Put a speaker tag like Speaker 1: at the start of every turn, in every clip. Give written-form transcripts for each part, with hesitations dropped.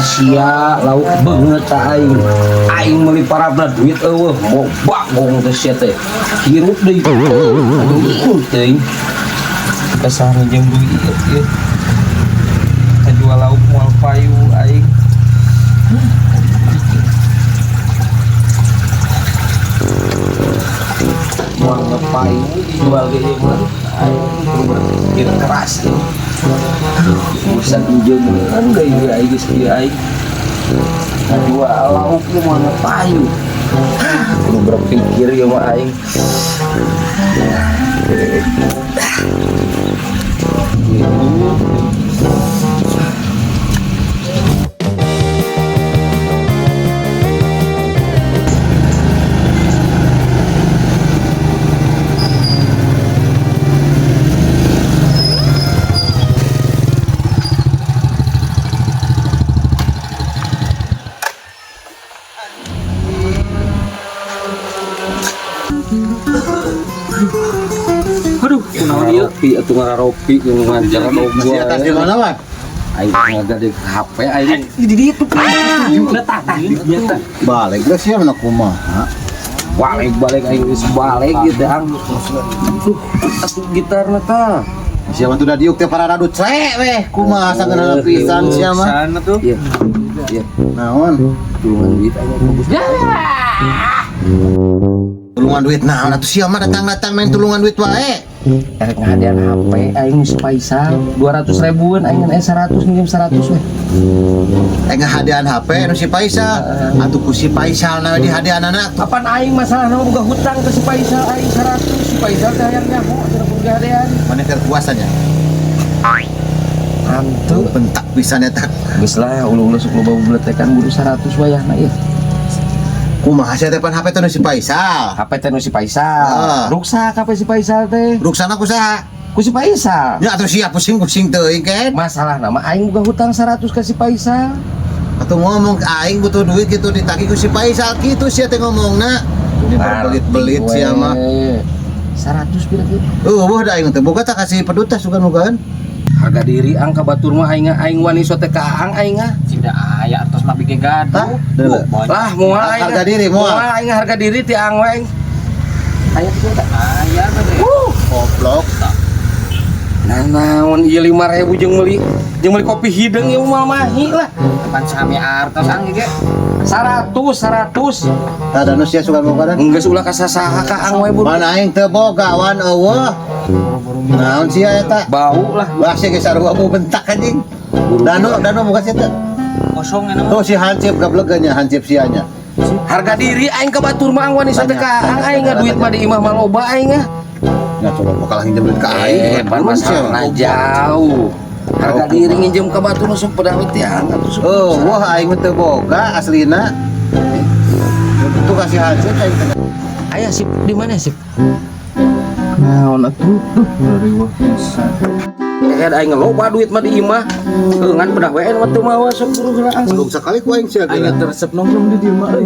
Speaker 1: sia lauk banget aing. Aing meuli parabna duit eueuh mau bagong teh sia teh. Hirup deui. Aduh teuing. Kesana jeung duit ieu. Kajual lauk moal payu aing. Moal payu dijual ge mah aing berpikir keras. Bisa pinjam kan gaya aing geus ieu aing. Kajual lauk ge moal payu. Kudu berpikir ya mah aing. Aduh, kunaon ieu? Pi atuh ngararopi jeung ngajar gua.
Speaker 2: Atas di mana, Wan?
Speaker 1: Aing ngagade HP aing di ditu.
Speaker 2: Balik geus ya mana kumaha.
Speaker 1: Balik aing geus balik gitu ang. Atuh gitarna tah.
Speaker 2: Siapa tuh udah diuk teh para radut cek weh kumaha sangeuna pisan sia mah.
Speaker 1: Sana tuh. Iya. Iya.
Speaker 2: Naon?
Speaker 1: Tulungan duit aing bagus.
Speaker 2: Tulungan duit naon atuh sia mah datang-datang main tulungan duit wae.
Speaker 1: Erek ngahadian HP aing geus paisal 200 ribuan aing 100 minjem 100 weh.
Speaker 2: Ngahadian HP nu si Paisal. Atuh ku si Paisal na dihadianana.
Speaker 1: Kapan aing masalahna boga hutang ke si Paisal aing 100 si Paisal teh hayang nyaho cenah boga hadian.
Speaker 2: Mana keur puasanya?
Speaker 1: Antu
Speaker 2: Bentak pisan eta.
Speaker 1: geus lah ulu-ulu sok loba bubletekan buru 100 wayahna ieu.
Speaker 2: Kumaha sia tepan HP teh nu si Paisal?
Speaker 1: HP teh nu si Paisal. Ruksak HP si Paisal teh.
Speaker 2: Ruksana kusaha?
Speaker 1: Ku si Paisal.
Speaker 2: Ya atuh sia pusing-pusing teuing kan.
Speaker 1: Masalah nama aing boga hutang 100 ke si Paisal.
Speaker 2: Atuh ngomong aing butuh duit gitu ditagih ku si Paisal kitu sia teh ngomongna. Ini berbelit-belit sia mah.
Speaker 1: 100 pira kieu?
Speaker 2: Wah da aing teh boga tak kasih pedutas sugan-sugan.
Speaker 1: Harga diri ang ka batur mah aing wani sote ka ang aing
Speaker 3: Tidak aya atas mah bikin gaduh.
Speaker 1: lah moal aing
Speaker 2: Harga diri moal.
Speaker 1: aing harga diri ti ang wae. Aya kieu teh.
Speaker 3: Aya teh.
Speaker 2: Goblok.
Speaker 1: Nah naon ieu 5.000 jeung meuli kopi hideung ieu moal mahi lah.
Speaker 3: Pan sami artos ang ge.
Speaker 1: 100
Speaker 2: Ada nu sia sugan-sugan.
Speaker 1: enggeus ulah ka sasaha ka ang wae buru.
Speaker 2: Mana aing teu boga wan eueuh. Naon sia eta?
Speaker 1: Bau lah.
Speaker 2: Bahasa ge sarua mu bentak anjing. Danu buka sia teh.
Speaker 3: Kosong ya nama.
Speaker 2: Tuh si Hansip gableganya Hansip sianya.
Speaker 1: Harga diri aing ka batur mah ang wani sote ka ang aing duit mah di imah mah loba aing
Speaker 2: Ya coba bakal nginjem duit ka aing.
Speaker 1: ban masalahna jauh. Harga diri nginjem ka batur nu sok pedawet ti ang atuh sok.
Speaker 2: Wah aing teu boga aslina. Itu kasih Hansip aing teh.
Speaker 1: Aya sip di mana sip? Naon atuh? Kayak aing loba duit mah di imah. Ngan bedah we mah teu mawa sok buru heula ang.
Speaker 2: Belum sekali ku aing sia
Speaker 3: Aing
Speaker 2: geuna.
Speaker 3: resep nongkrong di dieu mah euy.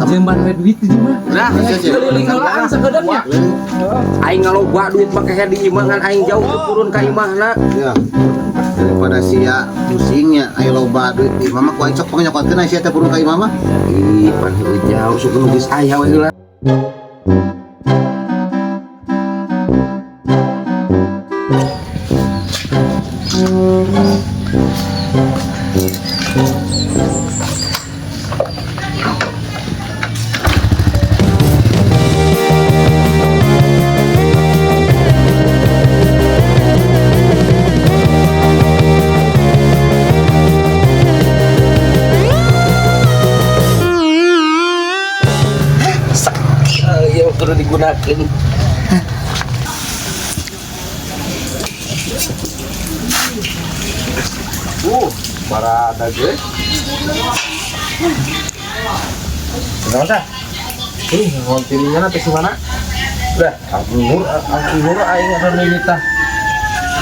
Speaker 3: Jemban we duit di dieu mah.
Speaker 1: Nah, keliling heula sagedeungnya. Aing ngaloba duit mah kayak di imah ngan aing jauh teu turun ka imahna.
Speaker 2: Ya. Daripada sia pusingnya ayo loba duit di mama ku aing sok pangnyokotkeun sia teh purun ka imah mah.
Speaker 1: Ih, pan heueuh jauh sok nu geus aya we heula. Yang perlu digunakan. Para ada gue. Kenapa dah? Ini ngontinya nanti si mana? Udah, anggur aing ada minta.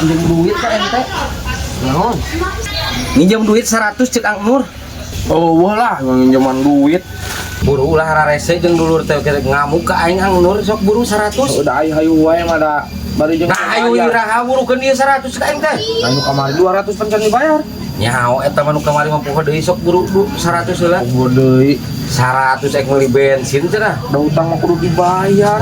Speaker 1: Pinjam duit ka ente. Naon? Minjam duit 100 cek Ang Nur. Oh, wah lah nginjaman duit. Buru ulah rarese jeung dulur teh ngamuk ka aing Ang Nur sok buru 100.
Speaker 3: Udah ayo hayu wae mah da
Speaker 1: Bari jeung
Speaker 4: Nah, ayo iraha burukeun ieu 100 ka aing teh.
Speaker 1: anu kamari 200 pan can dibayar.
Speaker 4: Nyaho eta mah nu kamari mah poho deui sok buru 100 heula.
Speaker 1: Kudu deui.
Speaker 4: 100 ek meuli bensin cenah.
Speaker 1: Da utang mah kudu dibayar.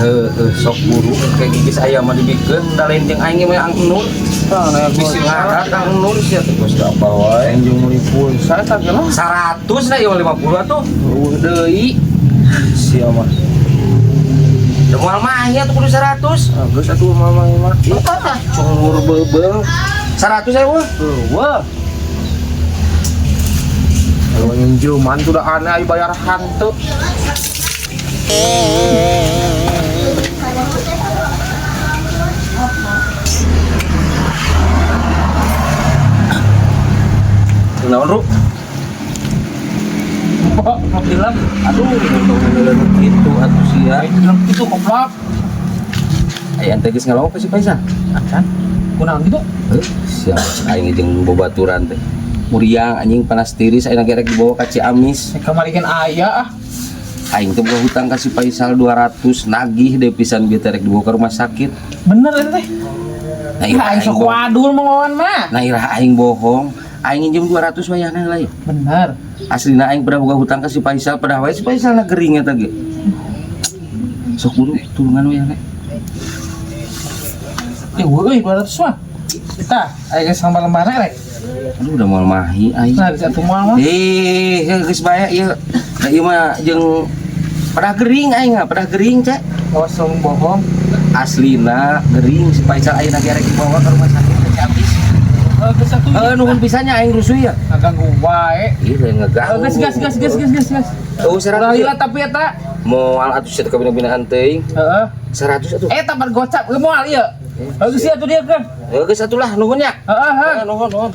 Speaker 4: Sok buru kayak gigis aya mah dibikeun da lain jeung aing mah ang nur.
Speaker 1: Tah aya
Speaker 4: Bisi ngadat ang nur sia teh geus da apa wae.
Speaker 1: anjing meuli pulsa eta ge lah.
Speaker 4: 100 na ieu 50 atuh.
Speaker 1: Eueuh deui. Sia mah.
Speaker 4: Da moal mah aya tuh kudu 100.
Speaker 1: Geus atuh mama mah. Cungur beubeng.
Speaker 4: 100 eueuh.
Speaker 1: Wah. Kalau nginjuman tuh udah aneh bayar hantu.
Speaker 4: Naon ru?
Speaker 3: Kok film?
Speaker 4: Aduh, gitu atuh sia.
Speaker 3: Film itu koplak.
Speaker 4: Aya ente geus ngalawak ka si Faisal.
Speaker 3: Kan? Kunaon gitu?
Speaker 4: Sia aing jeung bobaturan teh. Muriang anjing panas tiris ayeuna gerek dibawa ka Ciamis.
Speaker 3: Kamarikeun aya ah.
Speaker 4: Aing teh boga hutang ka si Faisal 200 nagih deh pisan bieu teh rek dibawa ka rumah sakit.
Speaker 3: Bener teh.
Speaker 4: Nah,
Speaker 3: Ira aing sok wadul mah mah.
Speaker 4: Nah, ira aing bohong. Aing nginjem 200 wayahna heula.
Speaker 3: Bener.
Speaker 4: Aslina aing pernah boga hutang ka si Faisal padahal wae si Faisal na gering eta ge. Sok buru tulungan wayahna.
Speaker 3: Eueuh 200 mah. Tah, aya sambal lembar rek.
Speaker 4: Aduh udah moal mahi aing.
Speaker 3: Nah, di satu moal mah.
Speaker 4: Geus bae ieu. Da ieu mah jeung pada gering aing pada gering cek.
Speaker 3: Kosong bohong.
Speaker 4: Aslina gering si Faisal ayeuna gerek dibawa ke rumah sakit ke Ciamis.
Speaker 3: Geus satu.
Speaker 4: Nuhun pisannya aing rusuh ya.
Speaker 3: Ngaganggu wae.
Speaker 4: Ieu teh ngeganggu.
Speaker 3: Gas.
Speaker 4: Oh, 100.
Speaker 3: Lila tapi eta.
Speaker 4: Moal atuh sia teh kabina-binaan teuing.
Speaker 3: Heeh.
Speaker 4: 100 atuh.
Speaker 3: Eta bar gocap ge moal ieu. Geus sia atuh dia kan.
Speaker 4: Geus atuh lah nuhun ya.
Speaker 3: Heeh.
Speaker 4: Nuhun.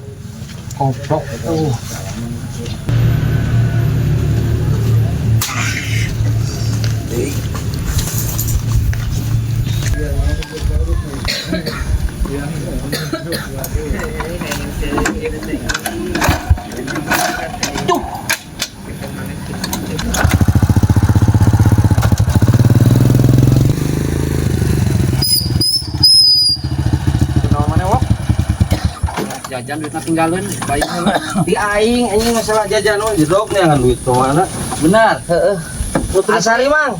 Speaker 3: Koplok.
Speaker 4: Jajan duitna tinggalin baik di aing anjing masalah jajan non jedog nih ngan duit ke mana
Speaker 3: Benar.
Speaker 4: heeh asli mang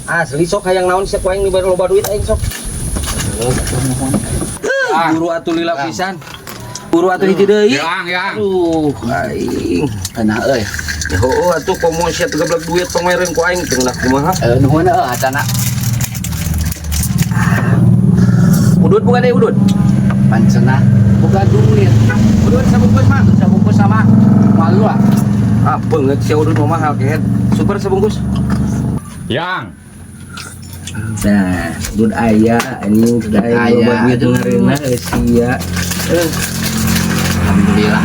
Speaker 4: asli sok hayang naon sih aing dibari loba duit aing sok buru atuh lila pisan buru atuh hiji deui
Speaker 3: Yang.
Speaker 4: aduh aing
Speaker 3: Tenang euy.
Speaker 4: heuh atuh komo sia tegeblek duit pameren ku aing teu ngeunah kumaha
Speaker 3: Nuhun atana.
Speaker 4: udut bukan deh udut
Speaker 3: Pancena boga duit.
Speaker 4: udut sabungkus mang
Speaker 3: Sabungkus sama malu ah.
Speaker 4: ah beungeut sia udut mah mahal kehet super sabungkus
Speaker 3: Yang.
Speaker 4: nah udut aya anjing sudah aya loba duit dengereuna sia
Speaker 3: Alhamdulillah.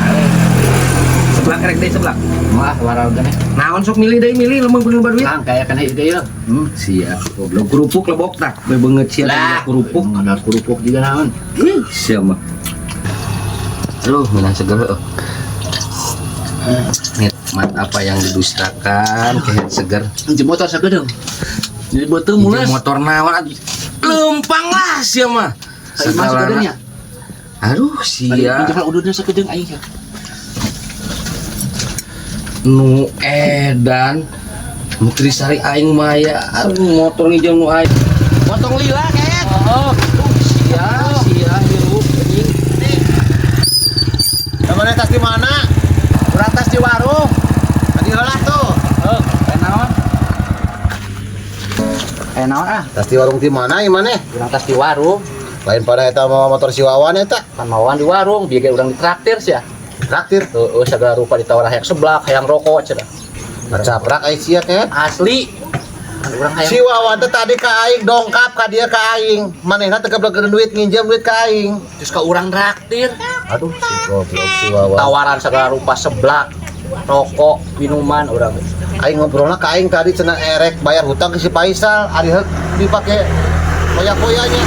Speaker 4: seblak rek deui seblak
Speaker 3: Wah, warau gane.
Speaker 4: naon sok milih lembang bener duit
Speaker 3: Lang kayak kana ide ieu.
Speaker 4: sia goblok kerupuk lebok tah beungeut sia
Speaker 3: Lah,
Speaker 4: kerupuk
Speaker 3: ada kerupuk juga naon.
Speaker 4: sia mah aduh minang seger nikmat apa yang didustakan kehet seger
Speaker 3: Di motor sagedeung. Jadi beuteung
Speaker 4: Ieu
Speaker 3: mules.
Speaker 4: motor naon atuh lempang lah sia mah
Speaker 3: Kayak mas sagedeungnya.
Speaker 4: aduh sia
Speaker 3: Pinjam udutnya sagedeung aing ya.
Speaker 4: nu edan Nutrisari aing maya aduh motor ngejem nu aing motong lila kehet
Speaker 3: Oh,
Speaker 4: sia hirup anjing
Speaker 2: Namanya tas di mana?
Speaker 3: beratas di warung.
Speaker 2: Tadi heula tuh.
Speaker 3: Naon ah?
Speaker 2: Tas di warung di mana ieu maneh?
Speaker 3: Urang tas di warung.
Speaker 2: Lain pada eta mau motor si Wawan eta.
Speaker 3: Kan mauan di warung, biar kayak urang ditraktir sia.
Speaker 2: Traktir.
Speaker 3: Heeh, sagala rupa ditawar hayang seblak, hayang rokok cenah.
Speaker 2: Ngacaprak ai sia teh.
Speaker 3: Asli. Kan urang hayang
Speaker 2: Si Wawan teh tadi ka aing dongkap ka dia ka aing. Manehna teh geblekeun duit nginjem duit ka aing.
Speaker 3: terus ka urang traktir.
Speaker 2: Aduh si goblok si Wawan.
Speaker 3: Tawaran segala rupa seblak, rokok, minuman urang.
Speaker 2: Aing ngobrolna ka aing tadi cenah erek bayar hutang ke si Faisal, ari heuk dipake koya-koyanya.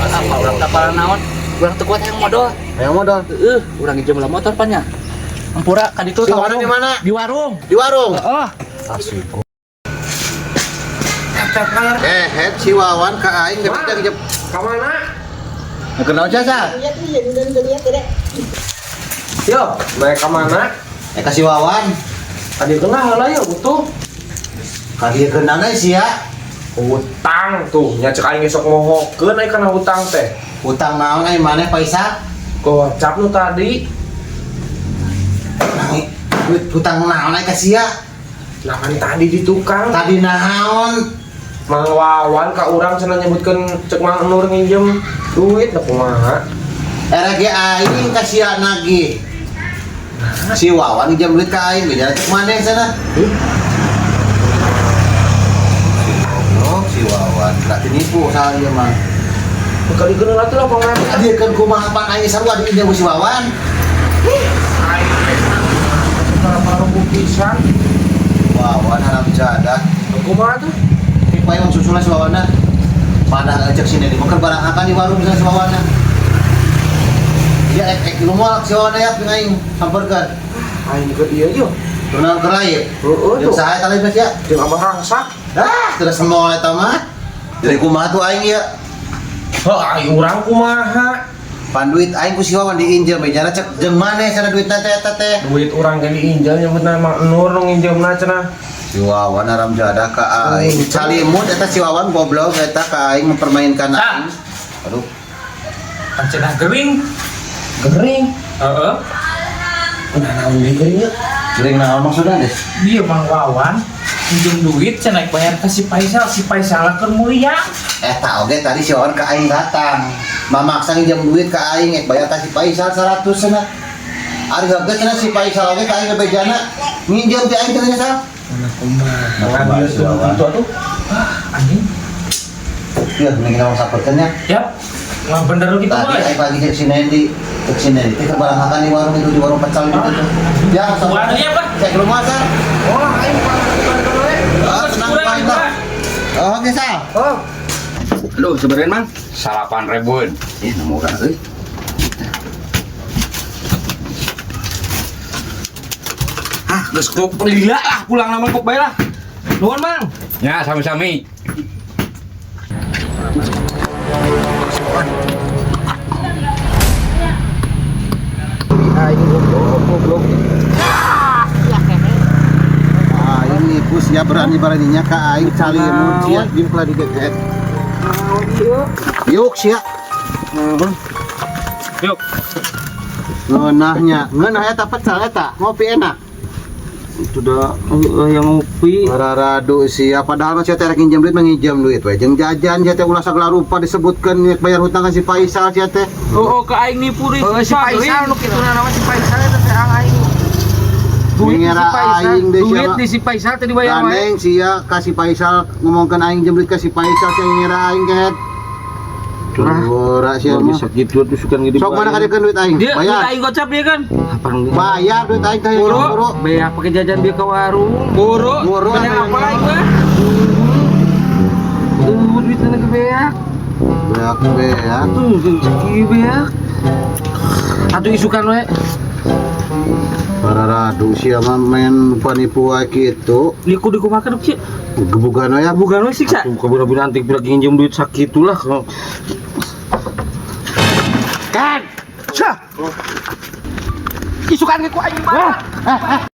Speaker 3: Apa urang kapalan naon? Urang teu kuat hayang modal.
Speaker 2: Hayang modal.
Speaker 3: Urang ngejem lah motor pan nya. Ampura ka ditu
Speaker 2: Si Wawan di mana?
Speaker 3: Di warung.
Speaker 2: Di warung.
Speaker 3: Heeh.
Speaker 2: Si Wawan ka aing
Speaker 1: Kemana?
Speaker 2: Kenal jasa.
Speaker 1: Yo, naik kemana?
Speaker 2: Kasih wawan.
Speaker 1: Tadi kenal lah ya butuh.
Speaker 2: Kali kenana sih ya.
Speaker 1: Utang tuh, nyacek aing esok mohokeun aing kana utang teh.
Speaker 2: Utang naon ai maneh Paisa?
Speaker 1: Gocap lu tadi.
Speaker 2: Duit utang naon ai ka sia?
Speaker 1: Nah kan tadi di tukang.
Speaker 2: Tadi naon?
Speaker 1: Mang Wawan ka urang cenah nyebutkeun cek Mang Nur nginjem duit da kumaha.
Speaker 2: Era ge aing ka sia nagih. Si Wawan nginjem duit ka aing, beda cek maneh cenah. Si Wawan, berarti nipu salah dia mah.
Speaker 1: Kali kenal atuh lah pangaran.
Speaker 2: Dia kan kumaha pan aing sarua di dia si Wawan.
Speaker 1: Aing para pisan.
Speaker 2: Wawan haram jadah.
Speaker 1: Kumaha tuh?
Speaker 2: Tipe yang susulan si Wawana. Pada ngajak sini di makan barang akan di warung dengan si Wawana. Dia ek lu moal si Wawana ya jeung aing samperkeun.
Speaker 1: Aing ke ieu yeuh.
Speaker 2: Kenal kerai.
Speaker 1: Heeh
Speaker 2: Jeung
Speaker 1: tuh.
Speaker 2: saha tali Mas ya?
Speaker 1: Jeung Abah Rangsak.
Speaker 2: Terus semua eta mah. Jadi kumaha tuh aing ya?
Speaker 1: Heuh, aing urang kumaha?
Speaker 2: Pan duit aing ku si Wawan diinjem bejana cek jeung maneh cara duit teh eta teh.
Speaker 1: Duit urang ge diinjal nyebutna Mang Nur nu nginjemna cenah.
Speaker 2: Si Wawan haram jadah ka aing. Calimut eta si Wawan goblok eta ka aing mempermainkan aing. Aduh.
Speaker 3: Cenah gering.
Speaker 1: Gering.
Speaker 3: Heeh.
Speaker 1: Nah, naon deui gering ya?
Speaker 2: Gering naon maksudna deh?
Speaker 3: Dia Mang Wawan pinjam duit cenah bayar ke si Paisal keur mulia.
Speaker 2: Eta oge tadi si Wawan ka aing datang. Mamaksa nginjem duit ka aing ek bayar ka si Paisal 100 cenah. Ari harga cenah si Paisal oge ka aing bejana nginjem ti aing cenah sal.
Speaker 1: Ngambil itu atuh.
Speaker 3: Anjing.
Speaker 2: Iya, mending kita saperkeun ya.
Speaker 3: Yap. Wah bener gitu
Speaker 2: Tadi
Speaker 3: boy.
Speaker 2: aing pagi cek si Nendi, teh barang makan di warung itu di warung pecel itu tuh. Ya,
Speaker 3: Warung apa?
Speaker 2: Cek rumah sal.
Speaker 1: Oh, aing pangaran we.
Speaker 2: Tenang
Speaker 3: Kurang
Speaker 2: Pak.
Speaker 3: juga.
Speaker 2: Oh, oke sal.
Speaker 1: Oh,
Speaker 4: Aduh, sebenarnya Mang, 8.000-an. Nemu kan euy. Geus kok lila lah pulang nama kok bae lah. Nuhun Mang. Ya, sami-sami.
Speaker 2: Aing goblok. Ini pus ya berani-beraninya ka aing calimut sia dimpla di deket. Yuk sia.
Speaker 3: Yuk.
Speaker 2: Ngeunah eta pecel eta, ngopi enak.
Speaker 3: Itu dah yang ngopi.
Speaker 2: Raradu sia padahal mah sia teh rek nginjem duit menginjem duit we. Jeung jajan sia teh ulah sagala rupa disebutkeun bayar hutang ka si Paisal sia teh.
Speaker 3: Oh, ke aing nipu deui.
Speaker 1: si Paisal nu kitu nama si Paisal eta teh aing.
Speaker 2: Mengira aing deui
Speaker 3: Duit
Speaker 2: sia.
Speaker 3: di si Paisal tadi bayar wae.
Speaker 2: Gandeng sia ka si Paisal ngomongkeun aing nginjem duit ka si Paisal teh ngira aing ket. Ora sia mah.
Speaker 3: Sakit tuh sukan gede.
Speaker 2: Sok mana kadekeun duit aing?
Speaker 3: Dia duit
Speaker 2: Bayar.
Speaker 3: aing gocap dia kan.
Speaker 2: Bayar duit aing teh
Speaker 3: Buru,
Speaker 2: buru.
Speaker 3: beak pakai jajan dia ke warung. Buru,
Speaker 2: Buru,
Speaker 3: banyak
Speaker 2: aing.
Speaker 3: apa lagi gua? Duitnya ke beak.
Speaker 2: Beak.
Speaker 3: Tuh, rezeki beak. Atuh isukan we.
Speaker 2: Raradu sia mah main panipu wae kitu.
Speaker 3: Liku makan sih.
Speaker 2: Gebugan we ya.
Speaker 3: Bukan we siksa. Kabur-kabur nanti lagi nginjem duit sakitulah. Kan. Sah. Isukan ke ku aing mah.